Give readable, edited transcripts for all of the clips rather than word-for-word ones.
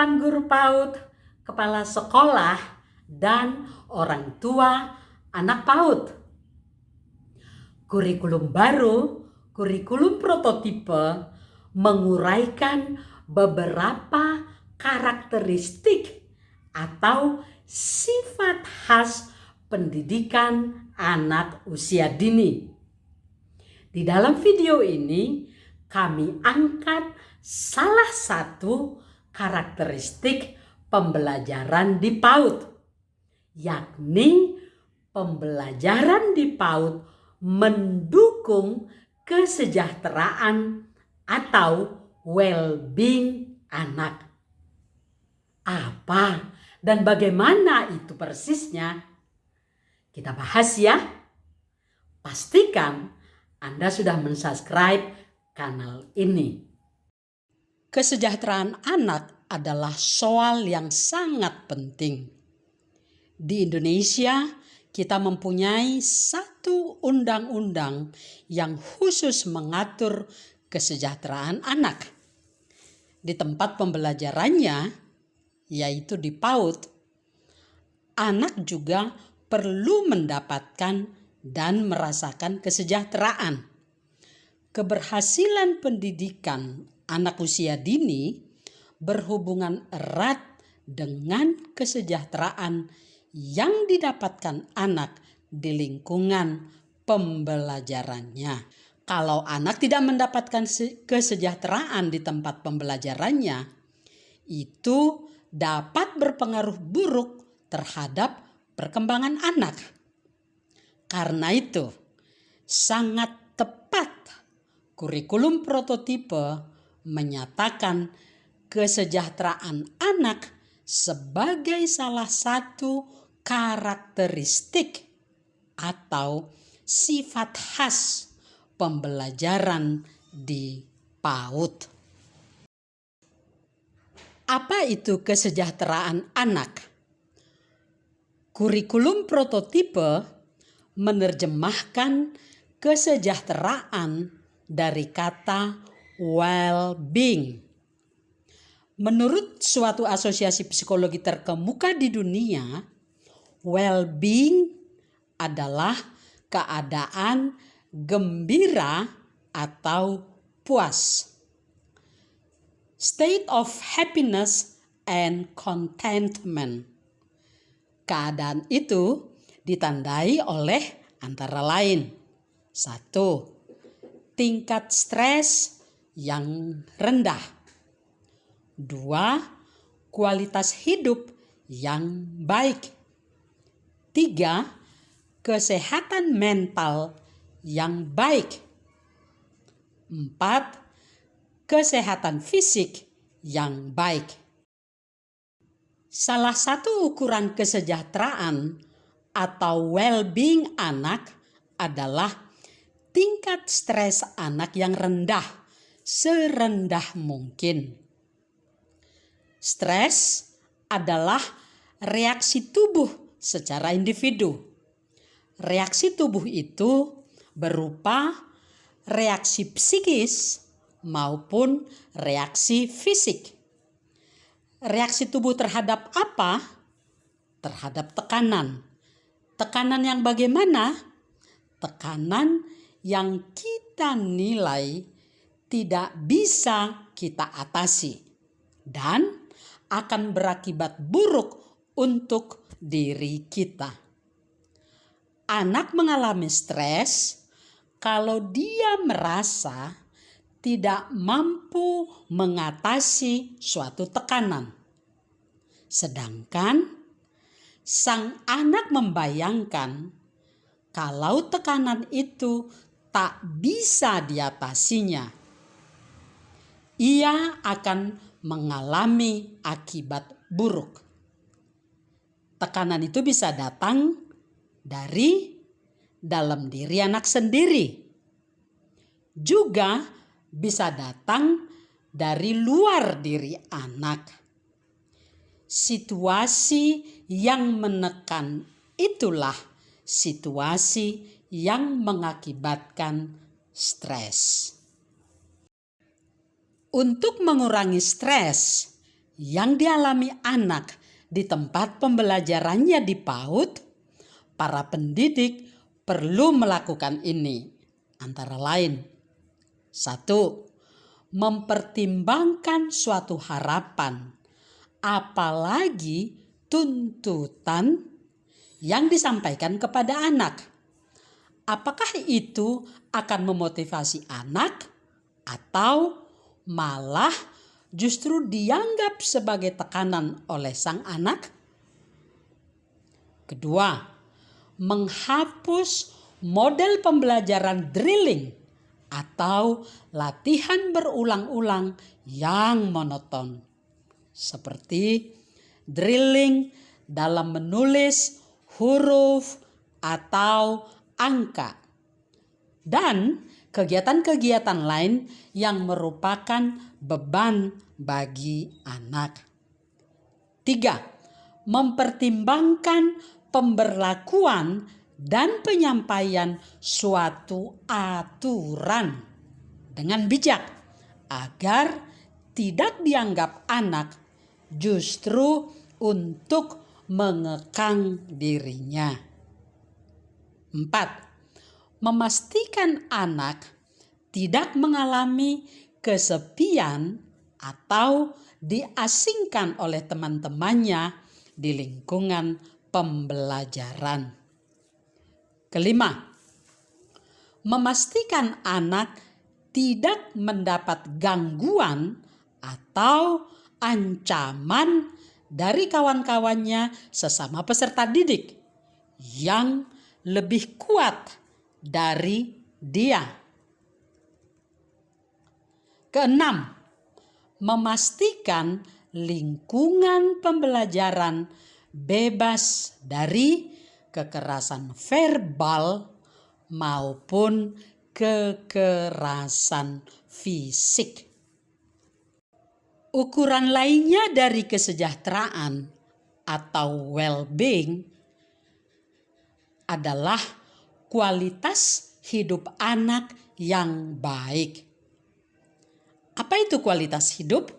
Tuan guru PAUD, kepala sekolah, dan orang tua anak PAUD. Kurikulum baru, kurikulum prototipe, menguraikan beberapa karakteristik atau sifat khas pendidikan anak usia dini. Di dalam video ini, kami angkat salah satu karakteristik pembelajaran di PAUD, yakni pembelajaran di PAUD mendukung kesejahteraan atau well-being anak. Apa dan bagaimana itu persisnya? Kita bahas ya. Pastikan Anda sudah mensubscribe kanal ini. Kesejahteraan anak adalah soal yang sangat penting. Di Indonesia, kita mempunyai satu undang-undang yang khusus mengatur kesejahteraan anak. Di tempat pembelajarannya, yaitu di PAUD, anak juga perlu mendapatkan dan merasakan kesejahteraan. Keberhasilan pendidikan anak usia dini berhubungan erat dengan kesejahteraan yang didapatkan anak di lingkungan pembelajarannya. Kalau anak tidak mendapatkan kesejahteraan di tempat pembelajarannya, itu dapat berpengaruh buruk terhadap perkembangan anak. Karena itu, sangat tepat kurikulum prototipe menyatakan kesejahteraan anak sebagai salah satu karakteristik atau sifat khas pembelajaran di PAUD. Apa itu kesejahteraan anak? Kurikulum prototipe menerjemahkan kesejahteraan dari kata well-being. Menurut suatu asosiasi psikologi terkemuka di dunia, well-being adalah keadaan gembira atau puas. State of happiness and contentment. Keadaan itu ditandai oleh antara lain: 1. Tingkat stres yang rendah. 2. Kualitas hidup yang baik. 3. Kesehatan mental yang baik. 4. Kesehatan fisik yang baik. Salah satu ukuran kesejahteraan atau well-being anak adalah tingkat stres anak yang rendah, serendah mungkin. Stres adalah reaksi tubuh secara individu. Reaksi tubuh itu berupa reaksi psikis maupun reaksi fisik. Reaksi tubuh terhadap apa? Terhadap tekanan. Tekanan yang bagaimana? Tekanan yang kita nilai tidak bisa kita atasi dan akan berakibat buruk untuk diri kita. Anak mengalami stres kalau dia merasa tidak mampu mengatasi suatu tekanan. Sedangkan sang anak membayangkan kalau tekanan itu tak bisa diatasinya, ia akan mengalami akibat buruk. Tekanan itu bisa datang dari dalam diri anak sendiri, juga bisa datang dari luar diri anak. Situasi yang menekan itulah situasi yang mengakibatkan stres. Untuk mengurangi stres yang dialami anak di tempat pembelajarannya di PAUD, para pendidik perlu melakukan ini. Antara lain, 1. Mempertimbangkan suatu harapan, apalagi tuntutan yang disampaikan kepada anak. Apakah itu akan memotivasi anak atau malah justru dianggap sebagai tekanan oleh sang anak? Kedua, menghapus model pembelajaran drilling atau latihan berulang-ulang yang monoton. Seperti drilling dalam menulis huruf atau angka. Dan kegiatan-kegiatan lain yang merupakan beban bagi anak. 3. Mempertimbangkan pemberlakuan dan penyampaian suatu aturan dengan bijak agar tidak dianggap anak justru untuk mengekang dirinya. 4. Memastikan anak tidak mengalami kesepian atau diasingkan oleh teman-temannya di lingkungan pembelajaran. Kelima, memastikan anak tidak mendapat gangguan atau ancaman dari kawan-kawannya sesama peserta didik yang lebih kuat dari dia. Keenam, memastikan lingkungan pembelajaran bebas dari kekerasan verbal maupun kekerasan fisik. Ukuran lainnya dari kesejahteraan atau well-being adalah kualitas hidup anak yang baik. Apa itu kualitas hidup?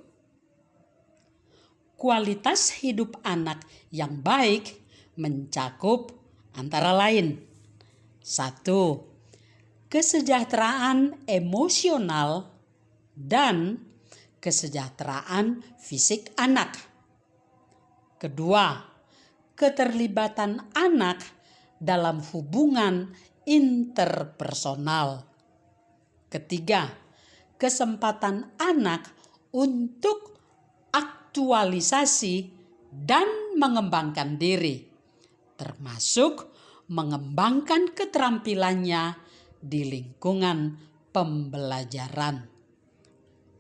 Kualitas hidup anak yang baik mencakup antara lain: 1. Kesejahteraan emosional dan kesejahteraan fisik anak. Kedua, keterlibatan anak dalam hubungan interpersonal. Ketiga, kesempatan anak untuk aktualisasi dan mengembangkan diri, termasuk mengembangkan keterampilannya di lingkungan pembelajaran.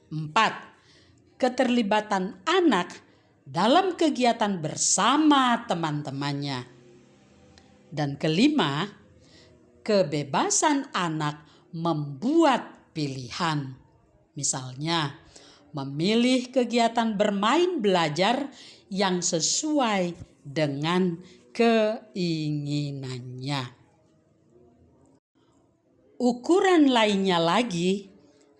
4. Keterlibatan anak dalam kegiatan bersama teman-temannya. Dan kelima, kebebasan anak membuat pilihan. Misalnya, memilih kegiatan bermain belajar yang sesuai dengan keinginannya. Ukuran lainnya lagi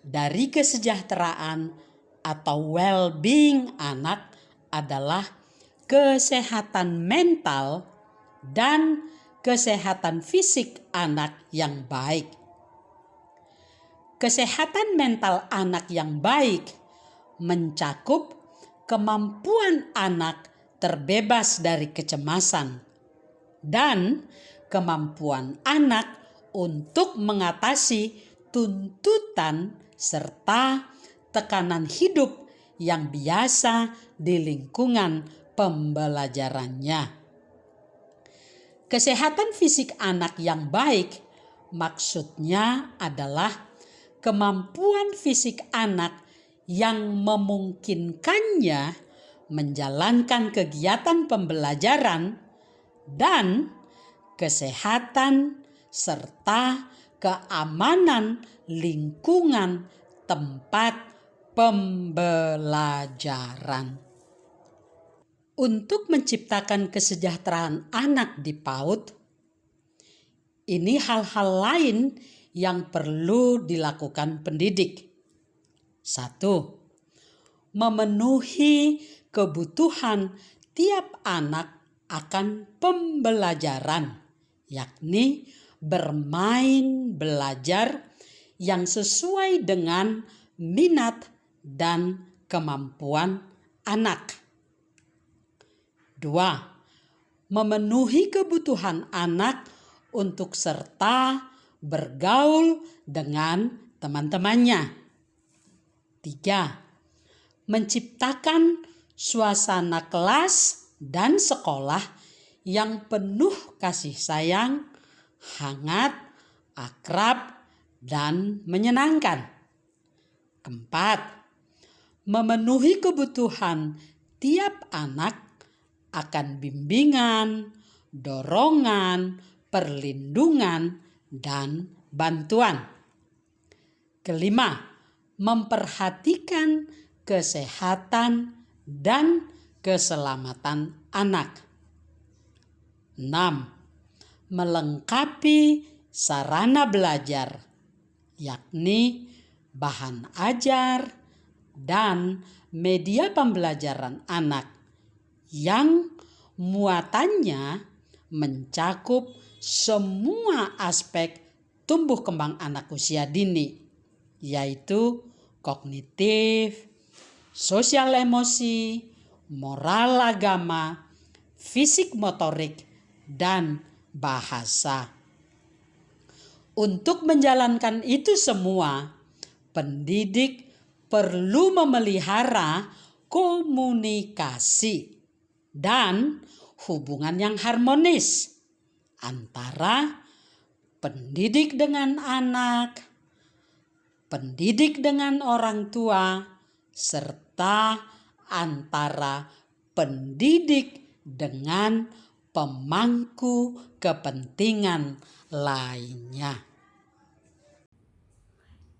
dari kesejahteraan atau well-being anak adalah kesehatan mental dan kesehatan fisik anak yang baik. Kesehatan mental anak yang baik mencakup kemampuan anak terbebas dari kecemasan dan kemampuan anak untuk mengatasi tuntutan serta tekanan hidup yang biasa di lingkungan pembelajarannya. Kesehatan fisik anak yang baik maksudnya adalah kemampuan fisik anak yang memungkinkannya menjalankan kegiatan pembelajaran dan kesehatan serta keamanan lingkungan tempat pembelajaran. Untuk menciptakan kesejahteraan anak di PAUD, ini hal-hal lain yang perlu dilakukan pendidik. 1. Memenuhi kebutuhan tiap anak akan pembelajaran, yakni bermain belajar yang sesuai dengan minat dan kemampuan anak. 2. Memenuhi kebutuhan anak untuk serta bergaul dengan teman-temannya. 3. Menciptakan suasana kelas dan sekolah yang penuh kasih sayang, hangat, akrab, dan menyenangkan. 4. Memenuhi kebutuhan tiap anak akan bimbingan, dorongan, perlindungan, dan bantuan. 5. Memperhatikan kesehatan dan keselamatan anak. 6. Melengkapi sarana belajar, yakni bahan ajar dan media pembelajaran anak yang muatannya mencakup semua aspek tumbuh kembang anak usia dini, yaitu kognitif, sosial emosi, moral agama, fisik motorik, dan bahasa. Untuk menjalankan itu semua, pendidik perlu memelihara komunikasi dan hubungan yang harmonis antara pendidik dengan anak, pendidik dengan orang tua, serta antara pendidik dengan pemangku kepentingan lainnya.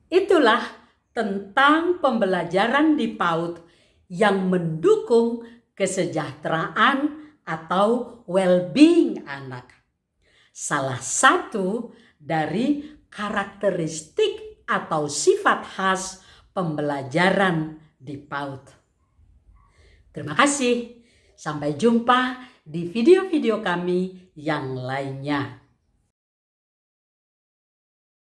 Itulah tentang pembelajaran di PAUD yang mendukung kesejahteraan atau well-being anak. Salah satu dari karakteristik atau sifat khas pembelajaran di PAUD. Terima kasih. Sampai jumpa di video-video kami yang lainnya.